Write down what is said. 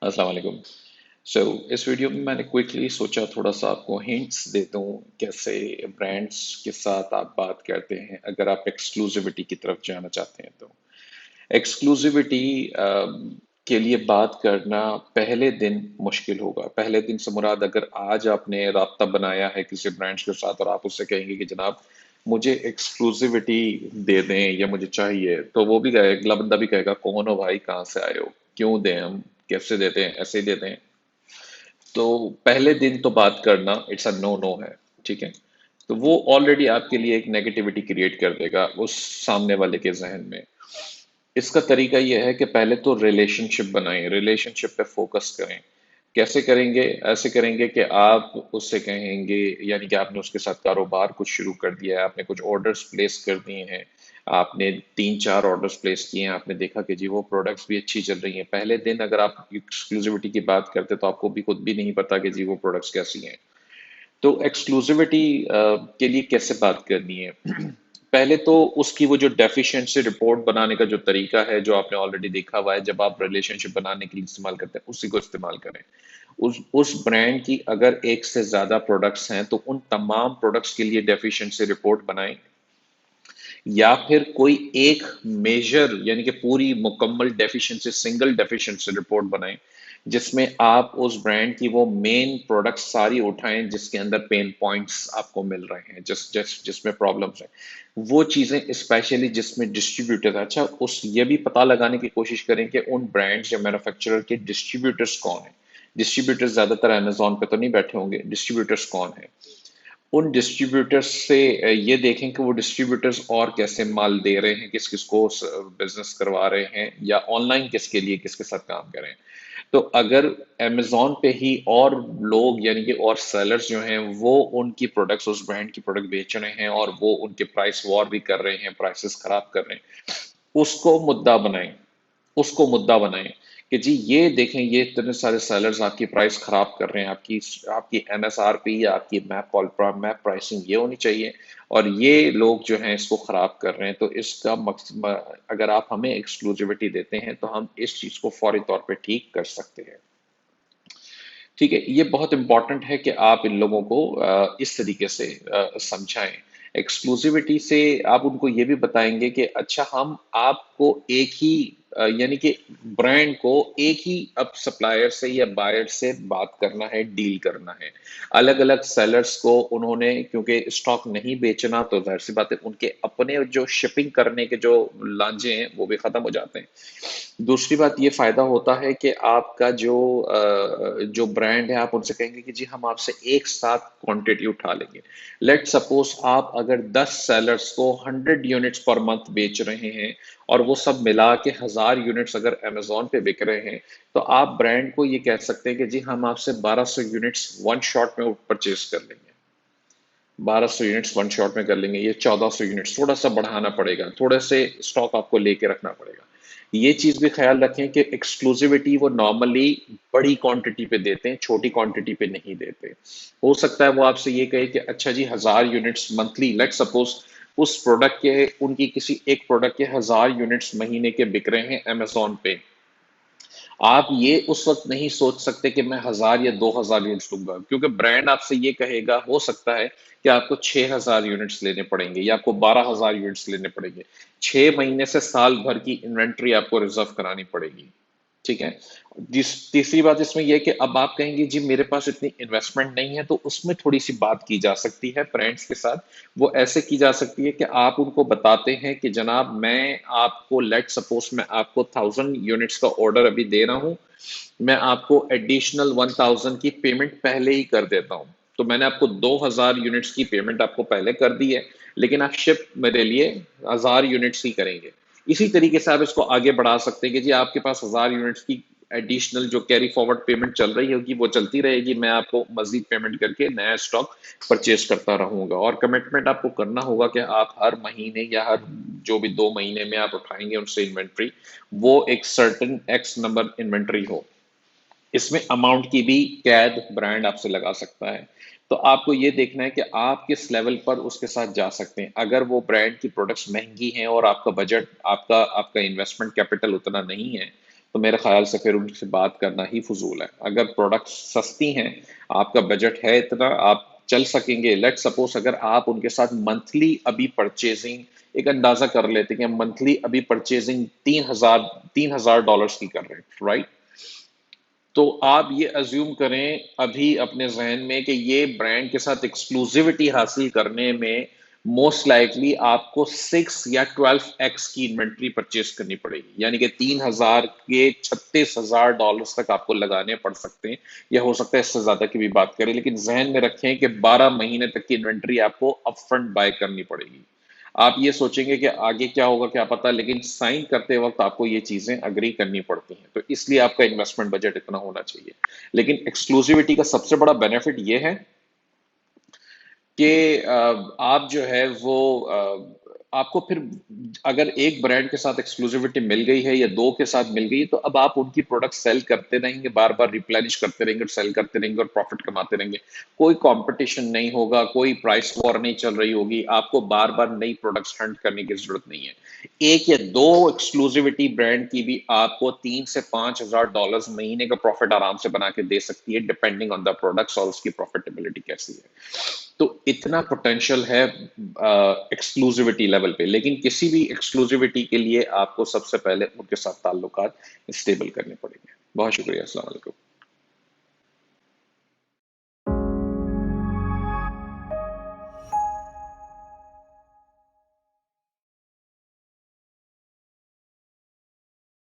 अस्सलाम वालेकुम। सो इस वीडियो में मैंने क्विकली सोचा थोड़ा सा आपको हिंट्स दे दूं कैसे ब्रांड्स के साथ आप बात करते हैं अगर आप एक्सक्लूसिविटी की तरफ जाना चाहते हैं तो एक्सक्लूसिविटी के लिए बात करना पहले दिन मुश्किल होगा। पहले दिन से मुराद अगर आज आपने राब्ता बनाया है किसी ब्रांड्स के साथ और आप उससे कहेंगे कि जनाब मुझे एक्सक्लूसिविटी दे दें या मुझे चाहिए, तो वो भी कहेगा, अगला बंदा भी कहेगा कौन हो भाई, कहाँ से आए हो, क्यों दें हम, कैसे देते हैं, ऐसे ही देते हैं। तो पहले दिन तो बात करना इट्स अ नो नो है। ठीक है, तो वो ऑलरेडी आपके लिए एक नेगेटिविटी क्रिएट कर देगा उस सामने वाले के जहन में। इसका तरीका यह है कि पहले तो रिलेशनशिप बनाएं, रिलेशनशिप पे फोकस करें। कैसे करेंगे? ऐसे करेंगे कि आप उससे कहेंगे, यानी कि आपने उसके साथ कारोबार कुछ शुरू कर दिया है, आपने कुछ ऑर्डर्स प्लेस कर दिए हैं, आपने 3-4 ऑर्डर्स प्लेस किए हैं, आपने देखा कि जी वो प्रोडक्ट्स भी अच्छी चल रही हैं। पहले दिन अगर आप एक्सक्लूसिविटी की बात करते तो आपको भी खुद भी नहीं पता कि जी वो प्रोडक्ट्स कैसी हैं। तो एक्सक्लूसिविटी के लिए कैसे बात करनी है? पहले तो उसकी वो जो डेफिशिएंसी रिपोर्ट बनाने का जो तरीका है, जो आपने ऑलरेडी देखा हुआ है, जब आप रिलेशनशिप बनाने के लिए इस्तेमाल करते हैं उसी को इस्तेमाल करें। उस ब्रांड की अगर एक से ज्यादा प्रोडक्ट्स हैं तो उन तमाम प्रोडक्ट्स के लिए डेफिशिएंसी रिपोर्ट बनाएं, या फिर कोई एक मेजर यानी कि पूरी मुकम्मल डेफिशिएंसी, सिंगल डेफिशिएंसी रिपोर्ट बनाएं, जिसमें आप उस ब्रांड की वो मेन प्रोडक्ट्स सारी उठाएं जिसके अंदर पेन पॉइंट्स आपको मिल रहे हैं, जिसमें प्रॉब्लम्स हैं, वो चीजें स्पेशली जिसमें डिस्ट्रीब्यूटर। अच्छा, उस ये भी पता लगाने की कोशिश करें कि उन ब्रांड्स या मैन्युफैक्चरर के डिस्ट्रीब्यूटर्स कौन है। डिस्ट्रीब्यूटर्स ज्यादातर अमेजोन पे तो नहीं बैठे होंगे, डिस्ट्रीब्यूटर्स कौन है। उन डिस्ट्रीब्यूटर्स से ये देखें कि वो डिस्ट्रीब्यूटर्स और कैसे माल दे रहे हैं, किस किस को बिजनेस करवा रहे हैं, या ऑनलाइन किसके लिए किसके साथ काम कर रहे हैं। तो अगर अमेजोन पे ही और लोग यानी कि और सेलर्स जो हैं वो उनकी प्रोडक्ट्स, उस ब्रांड की प्रोडक्ट बेच रहे हैं और वो उनके प्राइस वॉर भी कर रहे हैं, प्राइसेस खराब कर रहे हैं, उसको मुद्दा बनाएं। उसको मुद्दा बनाएं कि जी ये देखें, ये इतने सारे सेलर्स आपकी प्राइस खराब कर रहे हैं, आपकी आपकी एमएसआरपी या आपकी मैप प्राइसिंग ये होनी चाहिए, और ये लोग जो हैं इसको खराब कर रहे हैं। तो इसका मकसद, अगर आप हमें एक्सक्लूसिविटी देते हैं तो हम इस चीज को फौरी तौर पे ठीक कर सकते हैं। ठीक है, ये बहुत इंपॉर्टेंट है कि आप इन लोगों को इस तरीके से समझाएं। एक्सक्लूसिविटी से आप उनको ये भी बताएंगे कि अच्छा, हम आपको एक ही यानी कि ब्रांड को एक ही अब सप्लायर से या बायर से बात करना है, डील करना है। अलग अलग सेलर्स को उन्होंने क्योंकि स्टॉक नहीं बेचना, तो जाहिर सी बात है उनके अपने जो शिपिंग करने के जो लांजे हैं वो भी खत्म हो जाते हैं। दूसरी बात ये फायदा होता है कि आपका जो ब्रांड है, आप उनसे कहेंगे कि जी हम आपसे एक साथ क्वांटिटी उठा लेंगे। लेट सपोज आप अगर 10 सेलर्स को 100 यूनिट्स पर मंथ बेच रहे हैं और वो सब मिला के 1000 यूनिट्स अगर अमेजोन पे बिक रहे हैं, तो आप ब्रांड को ये कह सकते हैं कि जी हम आपसे 1200 यूनिट्स वन शॉट में परचेज कर लेंगे। 1200 यूनिट्स वन शॉट में कर लेंगे, ये 1400 यूनिट्स थोड़ा सा बढ़ाना पड़ेगा, थोड़े से स्टॉक आपको लेके रखना पड़ेगा। ये चीज भी ख्याल रखें कि एक्सक्लूसिविटी वो नॉर्मली बड़ी क्वांटिटी पे देते हैं, छोटी क्वांटिटी पे नहीं देते। हो सकता है वो आपसे ये कहे कि अच्छा जी 1000 यूनिट्स मंथली, लेट सपोज उस प्रोडक्ट के, उनकी किसी एक प्रोडक्ट के 1000 यूनिट्स महीने के बिक रहे हैं अमेजोन पे। आप ये उस वक्त नहीं सोच सकते कि मैं 1000 या 2000 यूनिट्स लूंगा, क्योंकि ब्रांड आपसे ये कहेगा, हो सकता है कि आपको 6000 यूनिट्स लेने पड़ेंगे या आपको 12000 यूनिट्स लेने पड़ेंगे। 6 महीने से साल भर की इन्वेंट्री आपको रिजर्व करानी पड़ेगी। ठीक है। तीसरी बात इसमें यह है कि अब आप कहेंगे जी मेरे पास इतनी इन्वेस्टमेंट नहीं है, तो उसमें थोड़ी सी बात की जा सकती है ब्रांड्स के साथ। वो ऐसे की जा सकती है कि आप उनको बताते हैं कि जनाब मैं आपको, लेट सपोज मैं आपको 1000 यूनिट्स का ऑर्डर अभी दे रहा हूं, मैं आपको एडिशनल 1000 की पेमेंट पहले ही कर देता हूं। तो मैंने आपको 2000 यूनिट्स की पेमेंट आपको पहले कर दी है, लेकिन आप शिप मेरे लिए 1000 यूनिट्स ही करेंगे। इसी तरीके से आप इसको आगे बढ़ा सकते हैं कि जी आपके पास 1000 यूनिट्स की एडिशनल जो कैरी फॉरवर्ड पेमेंट चल रही होगी वो चलती रहेगी, मैं आपको मजीद पेमेंट करके नया स्टॉक परचेज करता रहूंगा। और कमिटमेंट आपको करना होगा कि आप हर महीने या हर जो भी 2 महीने में आप उठाएंगे उनसे इन्वेंट्री, वो एक सर्टन एक्स नंबर इन्वेंट्री हो। इसमें अमाउंट की भी कैद ब्रांड आपसे लगा सकता है। तो आपको ये देखना है कि आप किस लेवल पर उसके साथ जा सकते हैं। अगर वो ब्रांड की प्रोडक्ट्स महंगी हैं और आपका बजट, आपका आपका इन्वेस्टमेंट कैपिटल उतना नहीं है, تو میرے خیال سے پھر ان سے بات کرنا ہی فضول ہے. اگر پروڈکٹ سستی ہیں، آپ کا بجٹ ہے اتنا، آپ چل سکیں گے. لیٹ سپوز اگر آپ ان کے ساتھ منتھلی ابھی پرچیزنگ ایک اندازہ کر لیتے ہیں کہ منتھلی ابھی پرچیزنگ $3,000 کی کر رہے ہیں، رائٹ؟ تو آپ یہ ازیوم کریں ابھی اپنے ذہن میں کہ یہ برانڈ کے ساتھ ایکسکلوزیوٹی حاصل کرنے میں موسٹ لائکلی آپ کو 6 یا 12x کی انوینٹری پرچیز کرنی پڑے گی، یعنی کہ 3,000 کے $36,000 تک آپ کو لگانے پڑ سکتے ہیں، یا ہو سکتا ہے اس سے زیادہ کی بھی بات کریں. لیکن ذہن میں رکھیں کہ 12 مہینے تک کی انوینٹری آپ کو اپ فرنٹ بائی کرنی پڑے گی. آپ یہ سوچیں گے کہ آگے کیا ہوگا کیا پتا، لیکن سائن کرتے وقت آپ کو یہ چیزیں اگری کرنی پڑتی ہیں. تو اس لیے آپ کا انویسٹمنٹ بجٹ اتنا ہونا چاہیے. لیکن ایکسکلوزیوٹی کا سب سے بڑا بینیفٹ یہ ہے کہ آپ جو ہے وہ آپ کو پھر اگر ایک برانڈ کے ساتھ ایکسکلوزیوٹی مل گئی ہے یا دو کے ساتھ مل گئی ہے، تو اب آپ ان کی پروڈکٹ سیل کرتے رہیں گے، بار بار ریپلینش کرتے رہیں گے اور سیل کرتے رہیں گے اور پروفٹ کماتے رہیں گے. کوئی کمپٹیشن نہیں ہوگا، کوئی پرائس وار نہیں چل رہی ہوگی، آپ کو بار بار نئی پروڈکٹس ہنٹ کرنے کی ضرورت نہیں ہے. ایک یا دو ایکسکلوزیوٹی برانڈ کی بھی آپ کو $3,000 سے $5,000 مہینے کا پروفٹ آرام سے بنا کے دے سکتی ہے، ڈپینڈنگ آن دا پروڈکٹس اور اس کی پروفیٹیبلٹی کیسی ہے. تو اتنا پوٹینشیل ہے ایکسکلوزیوٹی لیول پہ. لیکن کسی بھی ایکسکلوزیوٹی کے لیے آپ کو سب سے پہلے ان کے ساتھ تعلقات اسٹیبل کرنے پڑیں گے. بہت شکریہ. السلام علیکم.